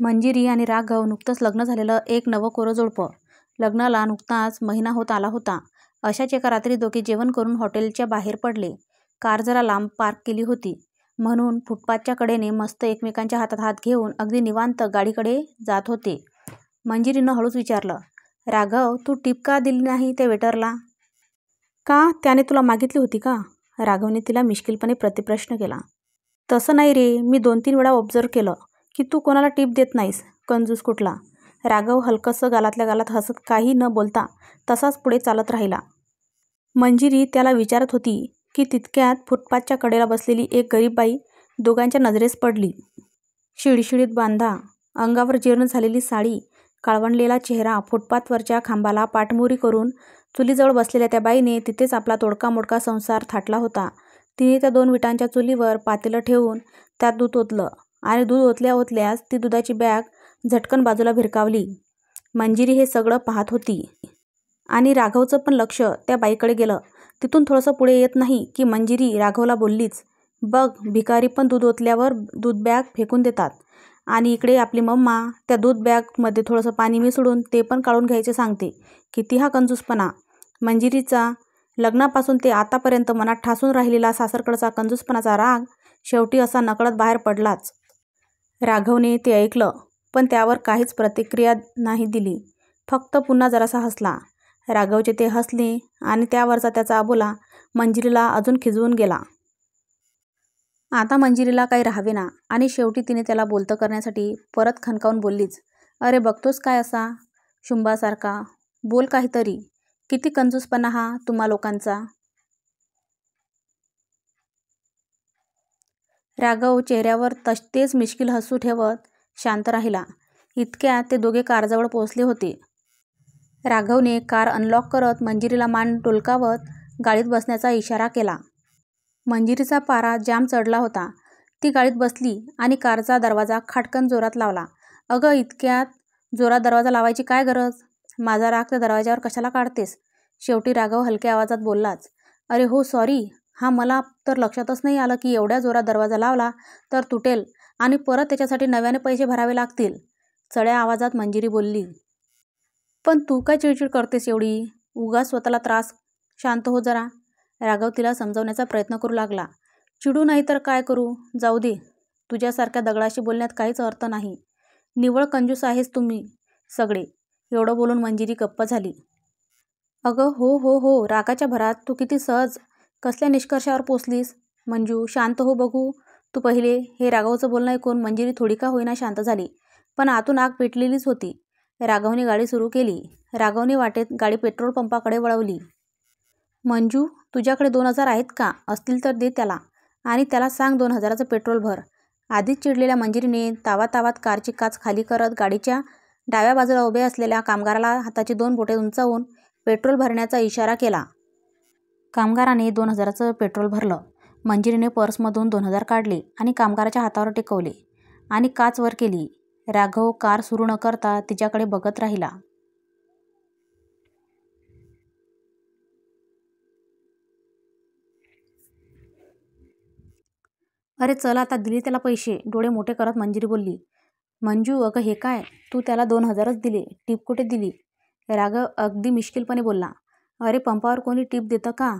मंजिरी आणि राघव नुकतंच लग्न झालेलं एक नवं कोरं जोडपं. लग्नाला नुकताच महिना होत आला होता. अशाच एका रात्री दोघे जेवण करून हॉटेलच्या बाहेर पडले. कार जरा लांब पार्क केली होती म्हणून फुटपाथच्या कडेने मस्त एकमेकांच्या हातात हात घेऊन अगदी निवांत गाडीकडे जात होते. मंजिरीनं हळूच विचारलं, राघव, तू टिप का दिली नाही त्या वेटरला? का, त्याने तुला मागितली होती का? राघवने तिला मिश्किलपणे प्रतिप्रश्न केला. तसं नाही रे, मी 2-3 वेळा ऑब्झर्व केलं की तू कोणाला टिप देत नाहीस, कंजूस कुठला. राघव हलकंसं गालातल्या गालात हसत काही न बोलता तसाच पुढे चालत राहिला. मंजिरी त्याला विचारत होती की तितक्यात फुटपाथच्या कडेला बसलेली एक गरीब बाई दोघांच्या नजरेस पडली. शिडशिडीत बांधा, अंगावर जीर्ण झालेली साडी, काळवंडलेला चेहरा. फुटपाथवरच्या खांबाला पाठमोरी करून चुलीजवळ बसलेल्या त्या बाईने तिथेच आपला तोडका मोडका संसार थाटला होता. तिने त्या 2 विटांच्या चुलीवर पातेलं ठेवून त्यात दूध ओतलं आणि दूध ओतल्या ओतल्याच ती दुधाची बॅग झटकन बाजूला भिरकावली. मंजिरी हे सगळं पाहत होती आणि राघवचं पण लक्ष त्या बाईकडे गेलं. तिथून थोडंसं पुढे येत नाही की मंजिरी राघवला बोललीच, बघ, भिकारी पण दूध ओतल्यावर दूध बॅग फेकून देतात आणि इकडे आपली मम्मा त्या दूध बॅगमध्ये थोडंसं पाणी मिसळून ते पण काढून घ्यायचे सांगते. किती हा कंजूसपणा. मंजिरीचा लग्नापासून ते आतापर्यंत मनात ठासून राहिलेला सासरकडचा कंजूसपणाचा राग शेवटी असा नकळत बाहेर पडलाच. राघवने ते ऐकलं पण त्यावर काहीच प्रतिक्रिया नाही दिली. फक्त पुन्हा जरासा हसला. राघवचे ते हसले आणि त्यावरचा त्याचा अबोला मंजिरीला अजून खिजवून गेला. आता मंजिरीला काही राहावेना आणि शेवटी तिने त्याला बोलतं करण्यासाठी परत खणकावून बोललीच, अरे बघतोस काय असा शुंभासारखा, बोल काहीतरी. किती कंजूसपणा हा तुम्हा लोकांचा. राघव चेहऱ्यावर तेच मिश्किल हसू ठेवत शांत राहिला. इतक्यात ते दोघे कारजवळ पोहोचले होते. राघवने कार अनलॉक करत मंजिरीला मान डोलकावत गाडीत बसण्याचा इशारा केला. मंजिरीचा पारा जाम चढला होता. ती गाडीत बसली आणि कारचा दरवाजा खाटकन जोरात लावला. अगं, इतक्यात जोरात दरवाजा लावायची काय गरज? माझा राग त्या दरवाजावर कशाला काढतेस? शेवटी राघव हलक्या आवाजात बोललाच. अरे हो, सॉरी. हा, मला तर लक्षातच नाही आलं की एवढ्या जोरात दरवाजा लावला तर तुटेल आणि परत त्याच्यासाठी नव्याने पैसे भरावे लागतील. चढ्या आवाजात मंजिरी बोलली. पण तू काय चिडचिड करतेस एवढी? उगाच स्वतःला त्रास. शांत हो जरा. राघव तिला समजवण्याचा प्रयत्न करू लागला. चिडू नाही तर काय करू? जाऊ दे. तुझ्यासारख्या दगडाशी बोलण्यात काहीच अर्थ नाही. निव्वळ कंजूस आहेस तुम्ही सगळे. एवढं बोलून मंजिरी गप्प झाली. अगं हो हो हो, रागाच्या भरात तू किती सहज कसल्या निष्कर्षावर पोचलीस? मंजू, शांत हो बघू तू पहिले. हे राघवचं बोलणं ऐकून मंजिरी थोडी का होईना शांत झाली, पण आतून आग पेटलेलीच होती. राघवने गाडी सुरू केली. राघवने वाटेत गाडी पेट्रोल पंपाकडे वळवली. मंजू, तुझ्याकडे 2,000 आहेत का? असतील तर दे त्याला आणि त्याला सांग 2,000चं पेट्रोल भर. आधीच चिडलेल्या मंजिरीने तावातावात कारची काच खाली करत गाडीच्या डाव्या बाजूला उभे असलेल्या कामगाराला हाताची 2 बोटे उंचावून पेट्रोल भरण्याचा इशारा केला. कामगाराने 2,000चं पेट्रोल भरलं. मंजिरीने पर्समधून 2,000 काढले आणि कामगाराच्या हातावर टेकवले आणि काच वर केली. राघव कार सुरू न करता तिच्याकडे बघत राहिला. अरे चल आता, दिले त्याला पैसे. डोळे मोठे करत मंजिरी बोलली. मंजू, अगं हे काय? तू त्याला 2,000च दिले, टिप कुठे दिली? राघव अगदी मिश्किलपणे बोलला. अरे पंपावर कोणी टिप देतं का?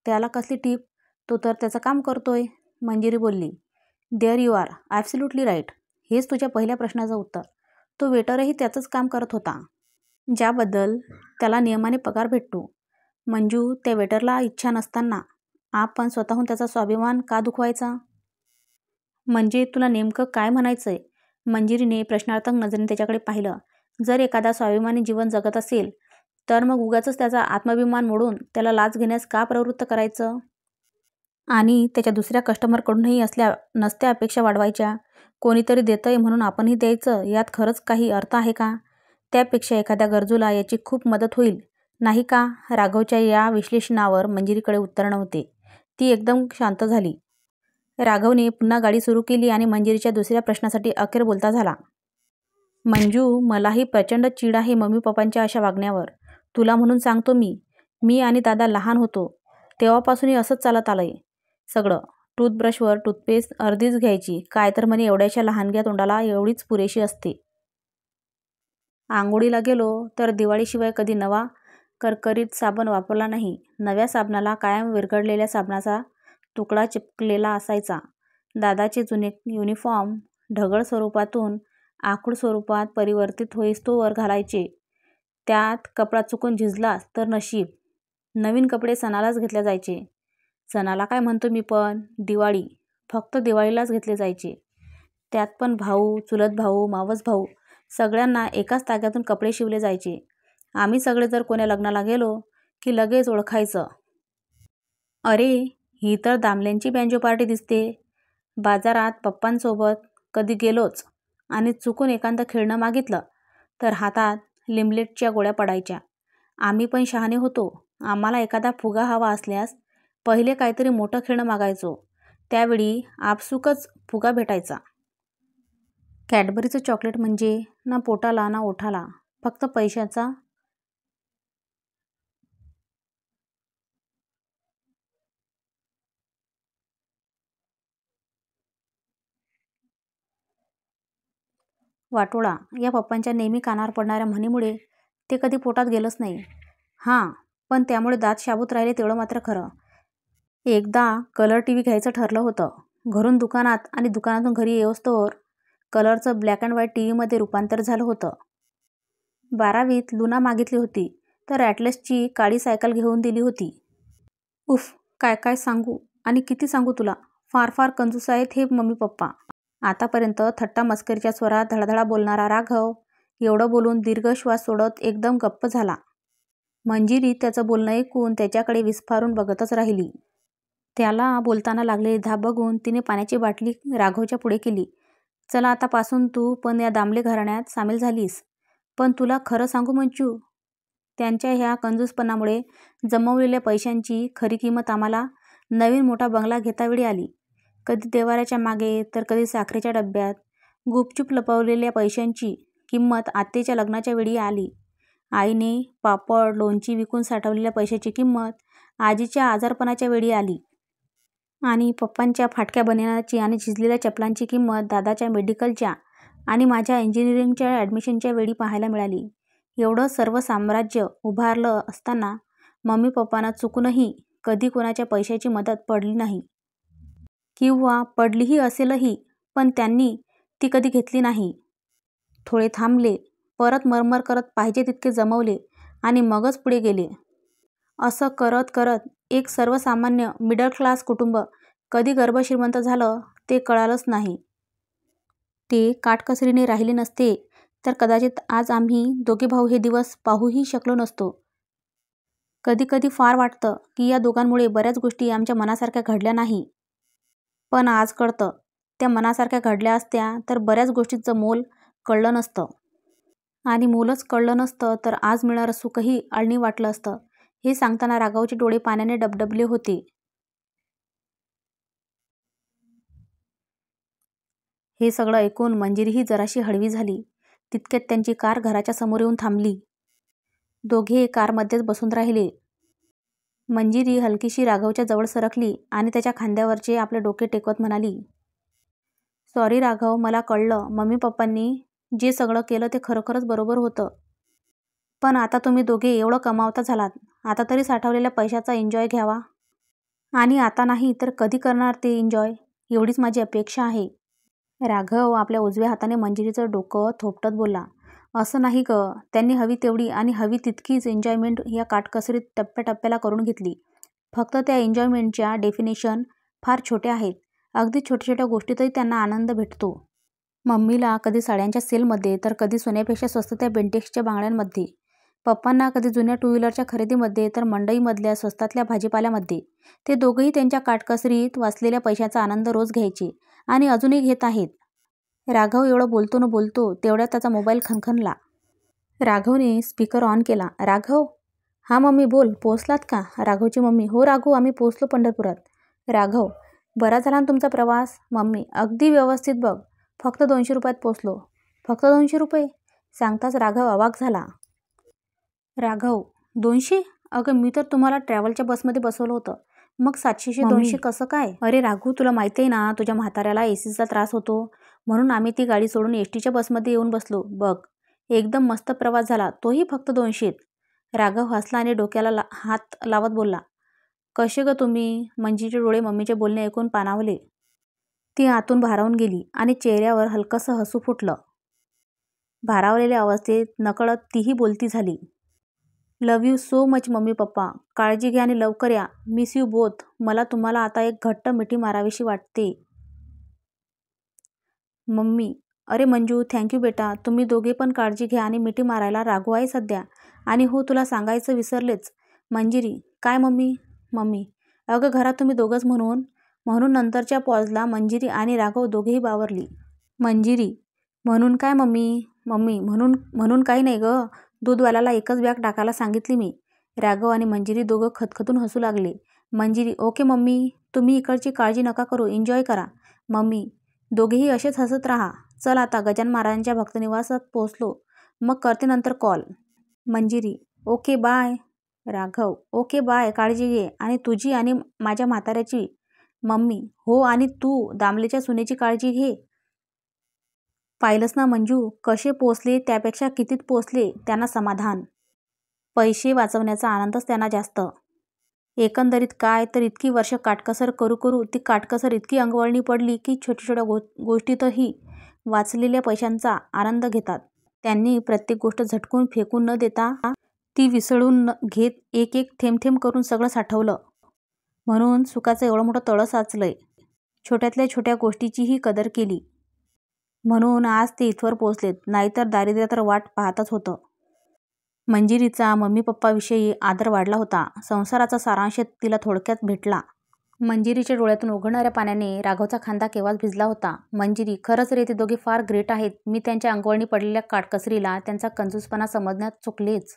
त्याला कसली टिप? तो तर त्याचं काम करतोय. मंजिरी बोलली. There you are absolutely right. हेच तुझ्या पहिल्या प्रश्नाचं उत्तर. तो वेटरही त्याचंच काम करत होता, ज्याबद्दल त्याला नियमाने पगार भेटतो. मंजू, त्या वेटरला इच्छा नसताना आपण स्वतःहून त्याचा स्वाभिमान का दुखवायचा? म्हणजे तुला नेमकं काय म्हणायचंय? मंजिरीने प्रश्नार्थक नजरेने त्याच्याकडे पाहिलं. जर एखादा स्वाभिमानी जीवन जगत असेल तर मग उगाचच त्याचा आत्माभिमान मोडून त्याला लाच घेण्यास का प्रवृत्त करायचं? आणि त्याच्या दुसऱ्या कस्टमरकडूनही नसत्या अपेक्षा वाढवायच्या. कोणीतरी देतंय म्हणून आपणही द्यायचं, यात खरंच काही अर्थ आहे का? त्यापेक्षा एखाद्या गरजूला याची खूप मदत होईल, नाही का? राघवच्या या विश्लेषणावर मंजिरीकडे उत्तर नव्हते. ती एकदम शांत झाली. राघवने पुन्हा गाडी सुरू केली आणि मंजिरीच्या दुसऱ्या प्रश्नासाठी अखेर बोलता झाला. मंजू, मलाही प्रचंड चीड आहे मम्मी पप्पांच्या अशा वागण्यावर. तुला म्हणून सांगतो मी आणि दादा लहान होतो तेव्हापासूनही असंच चालत आलंय सगळं. टूथब्रशवर टूथपेस्ट अर्धीच घ्यायची, काय तर म्हणे एवढ्याशा लहानग्या तोंडाला एवढीच पुरेशी असते. आंघोळीला गेलो तर दिवाळीशिवाय कधी नवा करकरीत साबण वापरला नाही. नव्या साबणाला कायम विरघळलेल्या साबणाचा तुकडा चिपकलेला असायचा. दादाचे जुने युनिफॉर्म ढगळ स्वरूपातून आखूड स्वरूपात परिवर्तित होईस्तोवर घालायचे. त्यात कपडा चुकून झिजलाच तर नशीब. नवीन कपडे सणालाच घेतले जायचे. सणाला काय म्हणतो मी पण, दिवाळी. फक्त दिवाळीलाच घेतले जायचे. त्यात पण भाऊ, चुलत भाऊ, मावस भाऊ सगळ्यांना एकाच ताग्यातून कपडे शिवले जायचे. आम्ही सगळे जर कोण्या लग्नाला गेलो की लगेच ओळखायचं. अरे, ही तर दामल्यांची बँजो पार्टी दिसते. बाजारात पप्पांसोबत कधी गेलोच आणि चुकून एखादं खेळणं मागितलं तर हातात लिमलेटच्या गोळ्या पडायच्या. आम्ही पण शहाणे होतो. आम्हाला एखादा फुगा हवा असल्यास पहिले काहीतरी मोठं खेळणं मागायचो. त्यावेळी आपसुकच फुगा भेटायचा. कॅडबरीचं चॉकलेट म्हणजे ना पोटाला ना ओठाला, फक्त पैशाचा वाटोळा. या पप्पांच्या नेहमी कानावर पडणाऱ्या म्हणीमुळे ते कधी पोटात गेलंच नाही. हां, पण त्यामुळे दात शाबूत राहिले तेवढं मात्र खरं. एकदा कलर टीव्ही घ्यायचं ठरलं होतं. घरून दुकानात आणि दुकानातून घरी येऊस्तोवर कलरचं ब्लॅक अँड व्हाईट टीव्हीमध्ये रूपांतर झालं होतं. 12वीत लुना मागितली होती तर ॲटलसची काळी सायकल घेऊन दिली होती. उफ, काय काय सांगू आणि किती सांगू तुला. फार फार कंजूस आहेत हे मम्मी पप्पा. आतापर्यंत थट्टा मस्करीच्या स्वरात धडाधडा बोलणारा राघव एवढं बोलून दीर्घ श्वास सोडत एकदम गप्प झाला. मंजिरी त्याचं बोलणं ऐकून त्याच्याकडे विस्फारून बघतच राहिली. त्याला बोलताना लागलेली धाप बघून तिने पाण्याची बाटली राघवच्या पुढे केली. चला, आतापासून तू पण या दामले घराण्यात सामील झालीस. पण तुला खरं सांगू मंचू, त्यांच्या ह्या कंजूसपणामुळे जमवलेल्या पैशांची खरी किंमत आम्हाला नवीन मोठा बंगला घेतावेळी आली. कधी देवाऱ्याच्या मागे तर कधी साखरेच्या डब्यात गुपचूप लपवलेल्या पैशांची किंमत आत्तेच्या लग्नाच्या वेळी आली. आईने पापड लोणची विकून साठवलेल्या पैशाची किंमत आजीच्या आजारपणाच्या वेळी आली. आणि पप्पांच्या फाटक्या बनियानाची आणि झिजलेल्या चपलांची किंमत दादाच्या मेडिकलच्या आणि माझ्या इंजिनिअरिंगच्या ॲडमिशनच्या वेळी पाहायला मिळाली. एवढं सर्व साम्राज्य उभारलं असताना मम्मी पप्पांना चुकूनही कधी कोणाच्या पैशाची मदत पडली नाही. किंवा पडलीही असेलही, पण त्यांनी ती कधी घेतली नाही. थोडे थांबले, परत मरमर करत पाहिजे तितके जमवले आणि मगच पुढे गेले. असं करत करत एक सर्वसामान्य मिडल क्लास कुटुंब कधी गर्भश्रीमंत झालं ते कळालंच नाही. ते काटकसरीने राहिले नसते तर कदाचित आज आम्ही दोघे भाऊ हे दिवस पाहूही शकलो नसतो. कधी कधी फार वाटतं की या दोघांमुळे बऱ्याच गोष्टी आमच्या मनासारख्या घडल्या नाही. पण आज कळतं, त्या मनासारख्या घडल्या असत्या तर बऱ्याच गोष्टींचं मोल कळलं नसतं. आणि मोलच कळलं नसतं तर आज मिळणारं सुखही अळणी वाटलं असतं. हे सांगताना राघवचे डोळे पाण्याने डबडबले होते. हे सगळं ऐकून मंजिरीही जराशी हळवी झाली. तितक्यात त्यांची कार घराच्या समोर येऊन थांबली. दोघे कारमध्येच बसून राहिले. मंजिरी हलकीशी राघवच्या जवळ सरकली आणि त्याच्या खांद्यावरचे आपले डोके टेकवत म्हणाली, सॉरी राघव, मला कळलं मम्मी पप्पांनी जे सगळं केलं ते खरोखरच बरोबर होतं. पण आता तुम्ही दोघे एवढं कमावता झालात, आता तरी साठवलेल्या पैशाचा एन्जॉय घ्यावा. आणि आता नाही तर कधी करणार ते एन्जॉय, एवढीच माझी अपेक्षा आहे. राघव आपल्या उजव्या हाताने मंजिरीचं डोकं थोपटत बोलला, असं नाही ग, त्यांनी हवी तेवढी आणि हवी तितकीच एन्जॉयमेंट या काटकसरीत टप्प्याटप्प्याला करून घेतली. फक्त त्या एन्जॉयमेंटच्या डेफिनेशन फार छोट्या आहेत. अगदी छोट्या छोट्या गोष्टीतही त्यांना आनंद भेटतो. मम्मीला कधी साड्यांच्या सेलमध्ये तर कधी सोन्यापेक्षा स्वस्त त्या बेंटेक्सच्या बांगड्यांमध्ये. पप्पांना कधी जुन्या टू व्हीलरच्या खरेदीमध्ये तर मंडईमधल्या स्वस्तातल्या भाजीपाल्यामध्ये. ते दोघंही त्यांच्या काटकसरीत वाचलेल्या पैशाचा आनंद रोज घ्यायचे आणि अजूनही घेत आहेत. राघव एवढं बोलतो न बोलतो तेवढ्यात त्याचा मोबाईल खणखणला. राघवने स्पीकर ऑन केला. राघव, हां मम्मी बोल, पोहोचलात का? राघवची मम्मी, हो राघू, आम्ही पोहोचलो पंढरपुरात. राघव, बरा झाला ना तुमचा प्रवास? मम्मी, अगदी व्यवस्थित बघ, फक्त 200 रुपयात पोचलो. फक्त 200 रुपये? सांगताच राघव अवाक झाला. राघव, 200? अगं मी तर तुम्हाला ट्रॅव्हलच्या बसमध्ये बसवलं होतं, मग 700 200 कसं काय? अरे राघू, तुला माहिती आहे ना तुझ्या म्हाताऱ्याला एसीचा त्रास होतो, म्हणून आम्ही ती गाडी सोडून एसटीच्या बसमध्ये येऊन बसलो. बघ, एकदम मस्त प्रवास झाला, तोही फक्त 200त. राघव हसला आणि डोक्याला हात लावत बोलला. कसे ग तुम्ही? मंजिरीचे डोळे मम्मीचे बोलणे ऐकून पाणावले. ती आतून भारावून गेली आणि चेहऱ्यावर हलकंसं हसू फुटलं. भारावलेल्या अवस्थेत नकळत तीही बोलती झाली. Love you so much mummy papa. काळजी घ्या आणि लवकर या. Miss you both. मला तुम्हाला आता एक घट्ट मिठी मारावीशी वाटते. मम्मी. अरे मंजू, थँक्यू बेटा. तुम्ही दोघे पण काळजी घ्या आणि मिठी मारायला राघव आहे सध्या. आणि हो, तुला सांगायचं विसरलेच. मंजिरी. काय मम्मी? मम्मी. अगं घरात तुम्ही दोघंच म्हणून नंतरच्या पॉजला मंजिरी आणि राघव दोघेही बावरली. मंजिरी. म्हणून काय मम्मी? मम्मी. म्हणून काही नाही गं. दूधवाल्याला एकच बॅग टाकायला सांगितली मी. राघव आणि मंजिरी दोघं खदखदून हसू लागले. मंजिरी. Okay mummy. तुम्ही इकडची काळजी नका करू. एन्जॉय करा. मम्मी. दोघेही असेच हसत राहा. चल आता गजानन महाराजांच्या भक्तनिवासात पोहोचलो. मग करते नंतर call. Manjiri. Okay bye. Raghav. Okay bye. काळजी घे. आणि तुझी आणि माझ्या म्हाताऱ्याची. मम्मी. हो, आणि तू दामलेच्या सुनेची काळजी घे. पाहिलंस ना मंजू, कसे पोचले त्यापेक्षा कितीत पोचले त्यांना समाधान. पैसे वाचवण्याचा आनंदच त्यांना जास्त. एकंदरीत काय तर इतकी वर्ष काटकसर करू ती काटकसर इतकी अंगवळणी पडली की छोट्या गोष्टीतही वाचलेल्या पैशांचा आनंद घेतात. त्यांनी प्रत्येक गोष्ट झटकून फेकून न देता ती विसळून घेत एक एक थेंब करून सगळं साठवलं. म्हणून सुखाचं एवढं मोठं तळं साचलंय. छोट्यातल्या छोट्या गोष्टीचीही कदर केली. म्हणून आज ते इथवर पोचलेत. नाहीतर दारिद्र्य तर वाट पाहतच होतं. मंजिरीचा मम्मी पप्पाविषयी आदर वाढला होता. संसाराचा सारांश तिला थोडक्यात भेटला. मंजिरीच्या डोळ्यातून ओघळणाऱ्या पाण्याने राघवचा खांदा केव्हाच भिजला होता. मंजिरी. खरंच रे, ते दोघे फार ग्रेट आहेत. मी त्यांच्या अंगवळणी पडलेल्या काटकसरीला त्यांचा कंजूसपणा समजण्यात चुकलेच.